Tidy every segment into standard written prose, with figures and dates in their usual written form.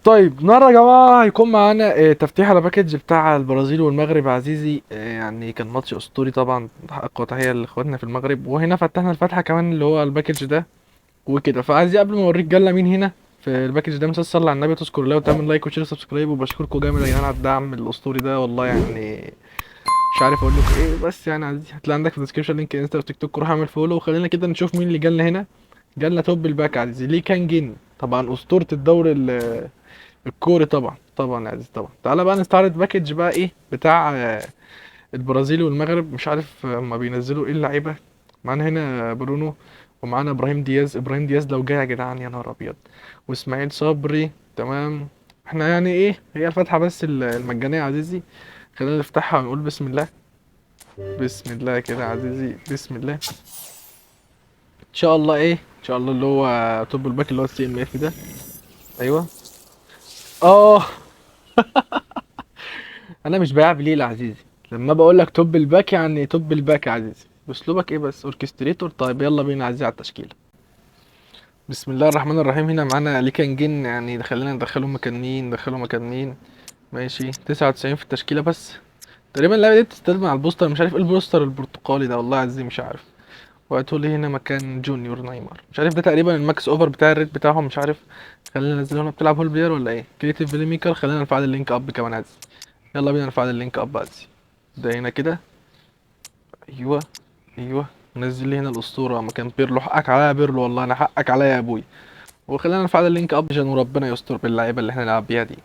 طيب النهارده يا جماعه هيكون معانا تفتيح على باكج بتاع البرازيل والمغرب عزيزي. يعني كان ماتش اسطوري طبعا، حق وتحيه لاخواتنا في المغرب، وهنا فتحنا الفتحه كمان اللي هو الباكج ده وكده. فعايز قبل ما اوريك جالنا مين هنا في الباكج ده، مسلسل صلي على النبي، تذكر الله وتعمل لايك وشير وسبسكرايب، وبشكركم جامد يا جدعان على الدعم الاسطوري ده والله. يعني مش عارف اقول لكم ايه، بس يعني عزيزي هتلاقي عندك في الديسكربشن لينك انستا وتيك توك، روح اعمل فولو وخلينا كده نشوف مين اللي جالنا هنا. جالنا توب الباك عزيزي ليه كان جن، طبعا اسطوره الدوري الكوري طبعا طبعا يا عزيز طبعا. تعالى بقى نستعرض باكج بقى ايه بتاع البرازيل والمغرب. مش عارف هما بينزلوا ايه اللعيبه. معانا هنا برونو، ومعانا ابراهيم دياز. ابراهيم دياز لو جاي يا جدعان يا نهار ابيض، واسماعيل صبري. تمام. احنا يعني ايه، هي الفتحه بس المجانيه يا عزيزي. خلينا نفتحها ونقول بسم الله. بسم الله كده يا عزيزي، بسم الله. ان شاء الله ايه، ان شاء الله اللي هو توب الباك اللي هو السي ام اف ده. ايوه. اه. انا مش بلعب ليه يا عزيزي، لما بقول لك توب الباك يعني توب الباك يا عزيزي. باسلوبك ايه بس، اوركستريتور. طيب يلا بينا يا عزيزي على التشكيله. بسم الله الرحمن الرحيم. هنا معانا ليكان جن، يعني خلينا ندخله مكان مين، ندخله مكان مين. ماشي 99 في التشكيله بس. تقريبا اللعبه دي بتستخدم على البوستر، مش عارف ايه البوستر البرتقالي ده والله يا عزيزي مش عارف. وقعدوا لي هنا مكان جونيور نايمار، مش عارف ده تقريبا الماكس اوفر بتاع الريت بتاعهم مش عارف. خلينا ننزل هنا بتلعب هول بلاير ولا ايه، كريتيف بلاي ميكر. خلينا نفعل اللينك اب كمان عزيزي. يلا بينا نفعل اللينك اب عزيزي. ده هنا كده. ايوه. ايوه. نزل لي هنا الاسطوره مكان بيرلو. حقك عليا يا بيرلو والله، انا حقك عليا يا ابوي. وخلينا نفعل اللينك اب عشان وربنا يستر باللعيبه اللي احنا نلعب بيها دي.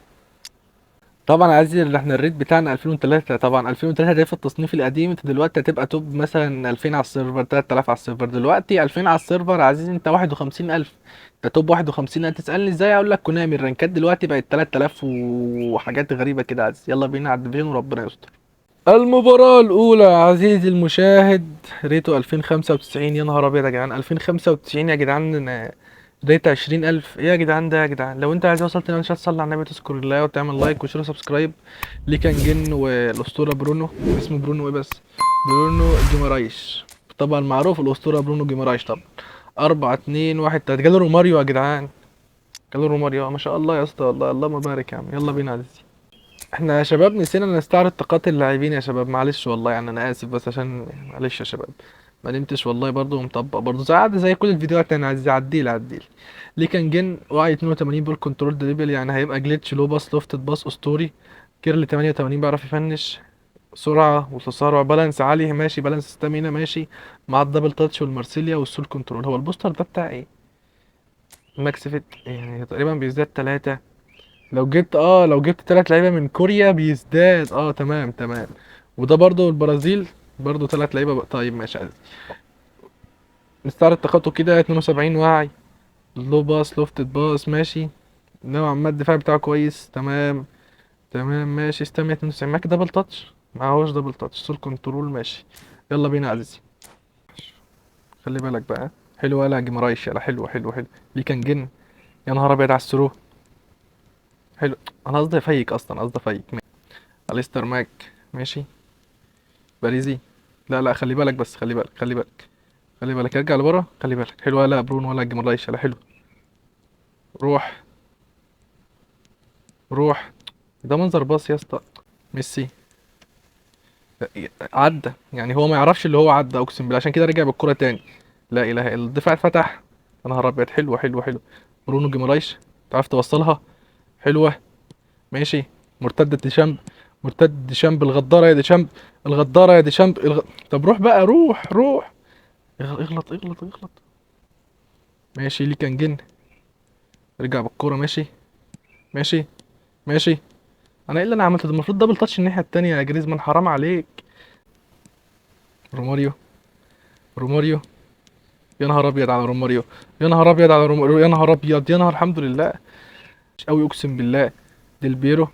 طبعا عايزين اللي احنا الريت بتاعنا 2003. طبعا 2003 ده في التصنيف القديم، انت دلوقتي هتبقى توب مثلا 2000 على السيرفر، 3000 على السيرفر. دلوقتي 2000 على السيرفر عزيزي انت 51000. انت توب 51. تسالني ازاي، اقول لك كونامي الرانكات دلوقتي بقت 3000 وحاجات غريبه كده عزيزي. يلا بينا على الديفيجن وربنا يستر. المباراة الأولى عزيزي المشاهد، ريتو 2095. يا نهار أبيض يا جدعان، 2095 يا جدعان. ريت 20000. إيه يا جدعان ده يا جدعان. لو أنت عايز وصلت لنا، مش هتصلي على النبي، تذكر الله وتعمل لايك وشير وسبسكرايب. ليه كان جن والأسطورة برونو. اسمه برونو إيه بس؟ برونو جيمارايش. طبعا معروف الأسطورة برونو جيمارايش طبعا. 4 2 1 3. جاله روماريو يا جدعان. جاله روماريو ما شاء الله يا اسطى، والله اللهم بارك يا عم. يلا بينا يا عزيزي. احنا يا شباب نسينا نستعرض طاقات اللاعبين يا شباب، معلش والله يعني انا اسف، بس عشان معلش يا شباب. ما نمتش والله برضه، ومطبق برضه زي عادة زي كل الفيديوهات. انا عايز عديل عديل. ليه كان جن وعي 82 بول كنترول دريبل، يعني هيبقى جليتش لو باس لوفتد باس اسطوري. كيرل 88 بيعرف يفنش. سرعة وتسارع، بالانس عالي ماشي، بالانس ستامينا ماشي. مع الدبل تاتش والمارسيليا والسول كنترول. هو البوستر ده بتاع ايه؟ ماكس فيت يعني تقريبا بيزداد 3. لو جبت 3 لعيبه من كوريا بيزداد. تمام تمام. وده برضو البرازيل، برضو 3 لعيبه بقى. طيب ماشي عادي. نستعرض تخطو كده. 72 وعي. لو باس لوفتد باس ماشي. نوعا ما الدفاع بتاعه كويس. تمام. تمام ماشي. استمع 92 معاك دبل تاتش. معهوش دبل تاتش. سول كنترول ماشي. يلا بينا يا عزيزي. خلي بالك بقى. حلو يلا جيمرايش، يلا حلو حلو حلو. ليه كان جن. يا نهار ابيض على السرو. حلو. انا قصدي فيك اصلا، قصدي فيك. اليستر ماك ماشي. باريزي. لا لا خلي بالك بس، خلي بالك خلي بالك. خلي بالك ارجع لورا، خلي بالك. حلو ولا برون ولا جمرايش، لا حلو. روح. روح. ده منظر باص يا اسطى. ميسي. عدى يعني، هو ما يعرفش اللي هو عدى اقسم بالله، عشان كده رجع بالكرة تاني. لا اله الا الله. الدفاع اتفتح. يا نهار ابيض. حلو حلو حلو. برونو جمرايش. تعرف توصلها. حلوة. ماشي. مرتدة ديشامب. مرتد ديشامب. الغدارة يا ديشامب. الغدارة يا ديشامب طب روح بقى، روح روح. اغلط اغلط اغلط. ماشي ليه كان جن. رجع بالكورة ماشي. ماشي. ماشي. انا ايه اللي انا عملته ده، المفروض دبل تاتش الناحية التانية يا جريزمان، حرام عليك. روماريو. روماريو. يا نهار ابيض على روماريو. يا نهار ابيض على روماريو. يا نهار ابيض. يا نهار الحمد لله. مش قوي اقسم بالله. ديل بيرو.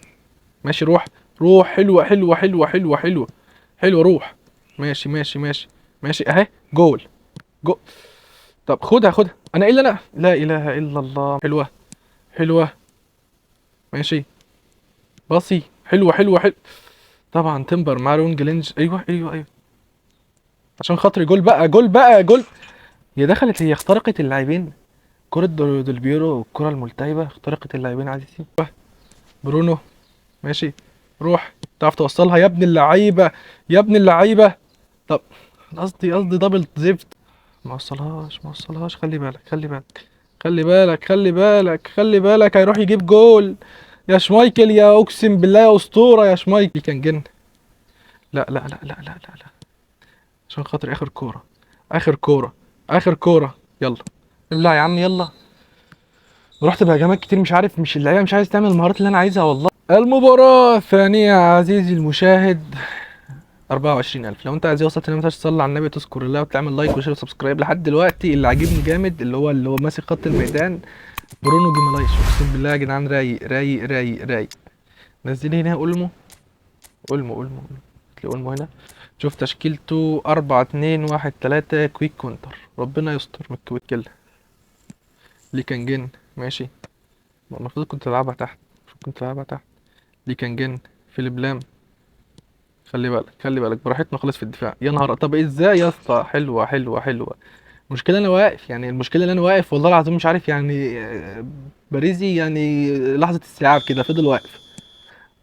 ماشي روح. روح. حلوة حلوة حلوة حلوة حلوة. حلوة روح. ماشي ماشي ماشي. ماشي اهي. جول. جو. طب خدها خدها. انا ايه اللي انا، لا اله الا الله. حلوة. حلوة. ماشي. باصي. حلوة حلوة حلوة. طبعا تمبر مع لونج لينج. ايوه ايوه ايوه. عشان خاطري جول بقى، جول بقى، جول. هي دخلت، هي اخترقت اللاعبين. كرة ديل بيرو والكرة الملتهبة اخترقت اللاعبين عزيزي. برونو ماشي، روح تعرف توصلها يا ابن اللعيبة، يا ابن اللعيبة. طب قصدي دبل زفت. ما وصلهاش، خلي بالك خلي بالك خلي بالك خلي بالك خلي بالك، هيروح يجيب جول. يا شمايكل، يا اقسم بالله يا اسطورة يا شمايكل، كان جن. لا لا لا لا لا لا لا، عشان خاطر اخر كورة، اخر كورة، اخر كورة، يلا ابلع يا عم يلا. رحت بهجمات كتير، مش عارف، مش اللعيبة مش عايز تعمل المهارات اللي انا عايزها والله. المباراة الثانية عزيزي المشاهد. 24,000. لو انت عايز وصلت هنا، ما تنساش تصلي على النبي، تذكر الله، وتعمل لايك وشير وسبسكرايب. لحد دلوقتي اللي عاجبني جامد اللي هو ماسك خط الميدان، برونو جيمالايش. اقسم بالله يا جدعان، رايق رايق رايق رايق. نزلي هنا اولمو، اولمو تلاقي اولمو هنا. شوف تشكيلته 4-2-1-3 كويك كونتر. ربنا يستر من الكويك كله. ليه كان جن ماشي، المفروض كنت تلعبها تحت، ليه كان جن. فيليب لام، خلي بالك خلي بالك، براحتنا خالص في الدفاع. يا نهار، طب ازاي يا اسطى؟ حلوه حلوه حلوه. المشكله انا واقف، يعني المشكله ان انا واقف والله العظيم، مش عارف يعني باريزي يعني لحظه استيعاب كده فضل واقف.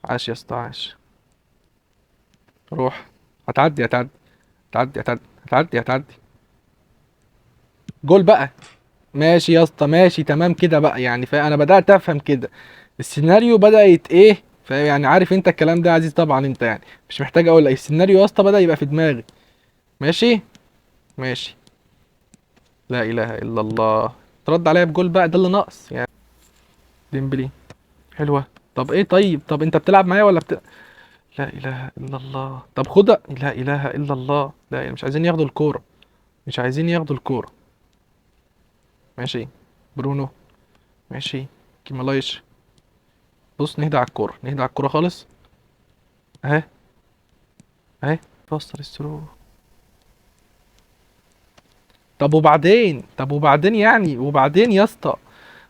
عاش يا اسطى عاش. روح، هتعدي. جول بقى. ماشي يا اسطى ماشي تمام كده بقى، يعني فانا بدات افهم كده السيناريو بدات ايه. فيعني عارف انت الكلام ده يا عزيز طبعا، انت يعني مش محتاج اقول لك السيناريو يا اسطى بدا يبقى في دماغي. ماشي ماشي. لا اله الا الله. ترد عليا بجول بقى، ده اللي ناقص يعني. ديمبلي، حلوه. طب ايه طيب، طب انت بتلعب معايا ولا لا اله الا الله. طب خدها، لا اله الا الله. لا مش عايزين ياخدوا الكوره، مش عايزين ياخدوا الكوره. ماشي برونو، ماشي كيمالايش. بص نهدى على الكوره، نهدى على الكوره خالص. اهي اهي، فاستر الثرو. طب وبعدين يعني، وبعدين يا اسطى،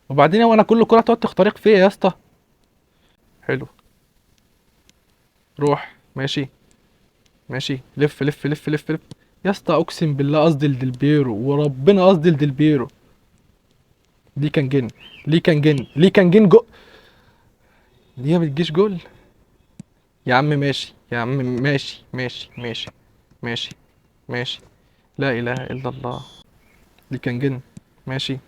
وبعدين هو انا كل كوره تقعد تخترق فيا يا اسطى؟ حلو. روح ماشي ماشي، لف. يا اسطى اقسم بالله قصدي لديلبيرو، وربنا قصدي لديلبيرو. ليه كان جن دي ما بتجيش جول. يا عم ماشي يا عم، ماشي ماشي. لا اله الا الله. ليه كان جن ماشي.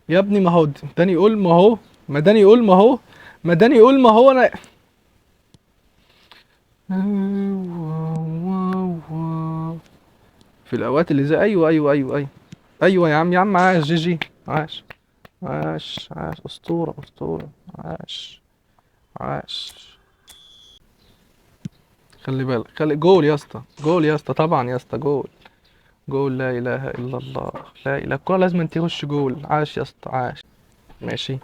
يا ابني ما هو داني يقول ما هو، ما داني يقول ما هو، ما داني يقول ما هو انا. في الاوقات اللي زي، ايوه. ايوه يا عم عاش جي جي. عاش عاش اسطوره. عاش عاش. خلي بالك جول يا اسطى، جول يا اسطى طبعا يا اسطى، جول لا اله الا الله. لا اله، الكوره لازم تخش جول. عاش يا اسطى عاش. ماشي.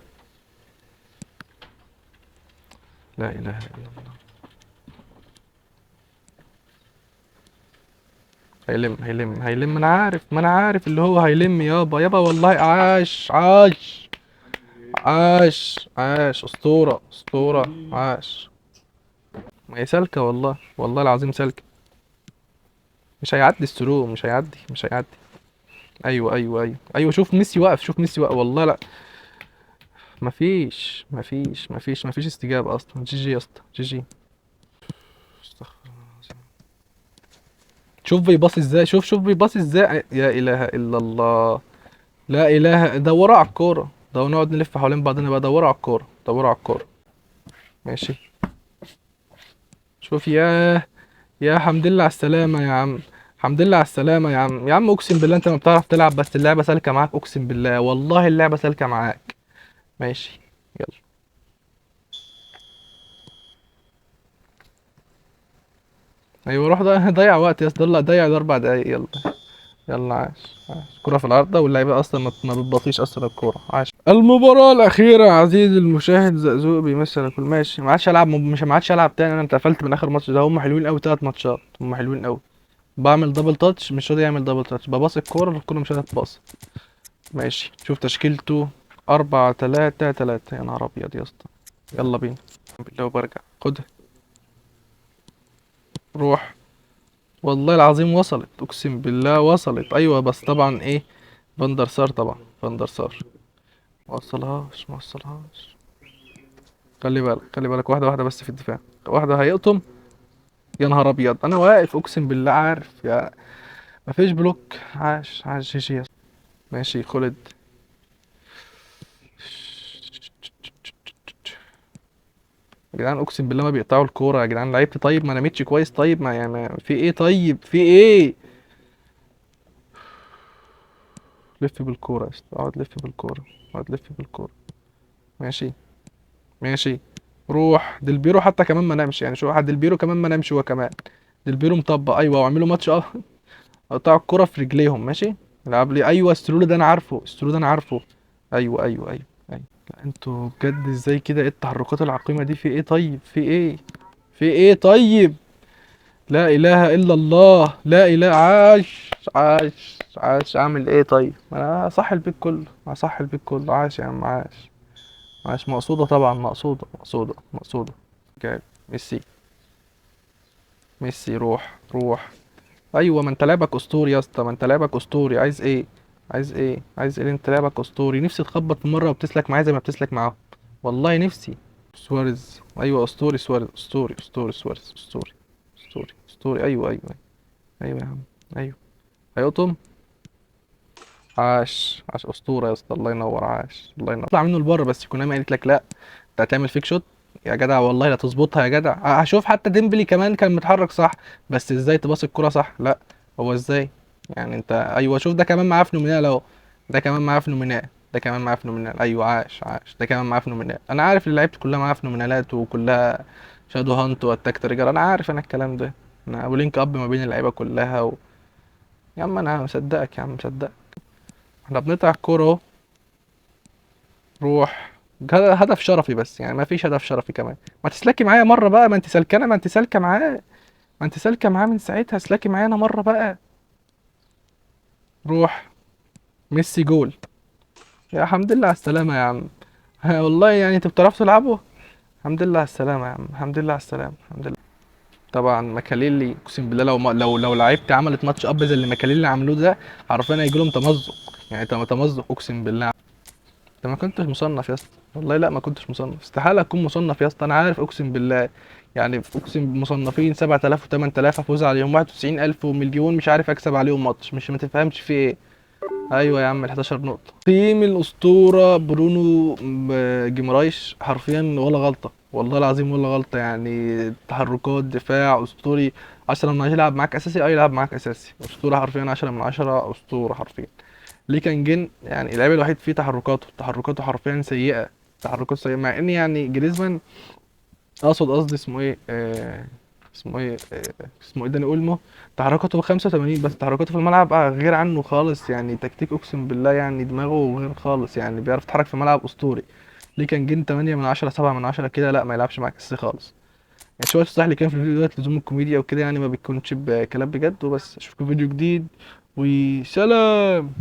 لا اله الا الله. هيلم ما انا عارف اللي هو هيلم يابا والله. عاش اسطوره عاش. ما هي سالكه والله العظيم سالكه. مش هيعدي السرو، مش هيعدي. ايوه شوف ميسي واقف، والله لا. مفيش استجابة اصلا. جي جي يا اسطى جي جي. استغفر الله العظيم. شوف بيباصي ازاي، شوف بيباصي ازاي، يا اله الا الله. لا اله، دوروا على الكورة، ده ونقعد نلف حوالين بعضنا بقى. دوروا على الكورة. ماشي. شوف يا حمد لله على السلامة يا عم. الحمد لله على السلامة يا عم اقسم بالله انت ما بتعرف تلعب، بس اللعبة سالكة معاك، اقسم بالله والله اللعبة سالكة معاك. ماشي يلا. ايوه روح ضيع وقت يا اسطى، يلا ضيع ال4 دقايق يلا. يلا عاش. كرة في العارضة، واللعيبة أصلا ما بتبطيش أصلا الكورة. عاش. المباراة الأخيرة عزيزي المشاهد، زقزوق بيمثل الكل. ماشي، ما عادش ألعب تاني. أنا اتقفلت من آخر ماتش ده. هم حلوين أوي، 3 ماتشات هم حلوين أوي. بعمل دبل تاتش مش راضي يعمل دبل تاتش، بباص الكورة مش راضية تتباص. ماشي، شوف تشكيلته 4-3-3. يا نهار أبيض يا اسطى. يلا بينا بالله وبرجع. خدها، روح. والله العظيم وصلت، اقسم بالله وصلت. ايوه بس طبعا ايه، فاندر سار طبعا. فاندر سار. ما وصلهاش. خلي بالك، واحدة واحدة بس في الدفاع. واحدة هيقطم. يا نهار ابيض، انا واقف اقسم بالله عارف يا. مفيش بلوك. عاش جي جي. ماشي خلد. يا جدعان اقسم بالله ما بيقطعوا الكورة يا جدعان، لعبت طيب ما نمتش كويس طيب ما يعني في ايه طيب في ايه. لف بالكورة يا اسطى، اقعد لف بالكورة. اقعد لف بالكورة. ماشي. ماشي. روح ديلبيرو حتى كمان ما نامش يعني، شو واحد ديلبيرو كمان ما نامش هو كمان. ديلبيرو مطبق ايوه، واعملوا ماتش اه. قطعوا الكرة في رجليهم ماشي. العب لي ايوه، استرولو ده انا عارفه، استرولو ده انا عارفه. ايوه. لا انتوا بجد ازاي كده، ايه التحركات العقيمة دي، في ايه طيب في ايه. في ايه طيب. لا اله الا الله، لا اله. عاش اعمل ايه طيب، انا هصحي البيت كله، هصحي البيت كله. عاش يا عم عاش مقصودة طبعا، مقصودة. جاب. ميسي. ميسي روح. ايوه ما انت لعبك اسطوري يا اسطى، ما انت لعبك اسطوري، عايز ايه انت لعبك اسطوري، نفسي تخبط في مره وبتسلك معايا زي ما بتسلك معاهم. والله نفسي. سواريز ايوه اسطوري، سواريز اسطوري سواريز اسطوري ايوه يا عم. ايوه. هيقطم. عاش اسطوره يا اسطى، الله ينور، الله ينور. اطلع منه لبره بس يكون قالت لك لا انت هتعمل فيك شوت. يا جدع والله لا تظبطها يا جدع، هشوف حتى ديمبلي كمان كان متحرك صح. بس ازاي تباص الكرة صح، لا. هو ازاي. يعني انت ايوه شوف ده كمان معاه فينومينال اهو. ده كمان معاه فينومينال ايوه عاش ده كمان معاه فينومينال، انا عارف اللي لعبت كلها معاه فينومينالات وكلها شادو هانت واتاك تريجر، انا عارف انا الكلام ده. انا ابو لينك اب ما بين اللعيبه كلها يا عم انا مصدقك يا عم مصدقك. احنا بنقطع الكوره اهو. روح. هدف شرفي بس يعني، ما فيش هدف شرفي كمان. ما تسلكي معايا مره بقى، ما انت سلكانه، ما انت سالكه معاه. ما انت سالكه معاه من ساعتها، اسلكي معايا انا مره بقى. روح. ميسي جول. يا الحمد لله على السلامه يا عم. والله يعني انتوا بتعرفوا تلعبوا. الحمد لله على السلامه يا عم، الحمد لله على السلامه، الحمد لله. طبعا ماكاليلي اقسم بالله لو لو لعيبتي عملت ماتش اب زي اللي ماكاليلي عملوه ده، حرفيا هيجي لهم تمزق. يعني تمزق اقسم بالله. انت ما كنتش مصنف يا اسطى. والله لا ما كنتش مصنف، استحاله اكون مصنف يا اسطى، انا عارف اقسم بالله. يعني اقسم مصنفين 7000 و8000 افوز عليهم، 91000 ومليون مش عارف اكسب عليهم ماتش، مش ما تفهمش في ايه. ايوه يا عم ال 11 نقطه. تيم الاسطوره برونو جيمرايش حرفيا ولا غلطه، والله العظيم ولا غلطه يعني. تحركات دفاع اسطوري. 10 من 10 يلعب معاك اساسي، يلعب معاك اساسي، اسطوره حرفيا، 10 من 10 اسطوره حرفيا. ليه كان جن يعني اللعيب الوحيد فيه تحركاته حرفيا سيئة. تحركاته سيئة مع ان يعني جريزمان. قصدي اسمه ايه اسمه ايه داني اولمو. تحركاته 85 بس تحركاته في الملعب غير عنه خالص يعني، تكتيك اقسم بالله يعني دماغه غير خالص يعني، بيعرف يتحرك في الملعب اسطوري. ليه كان جن 8 من 10 7 من 10 كده، لا ما يلعبش معاك اساسي خالص. يعني شوية الصح اللي كان في الفيديو ده لزوم الكوميديا وكده يعني، ما بيكونش بكلام بجد وبس. اشوفكم فيديو جديد وسلام.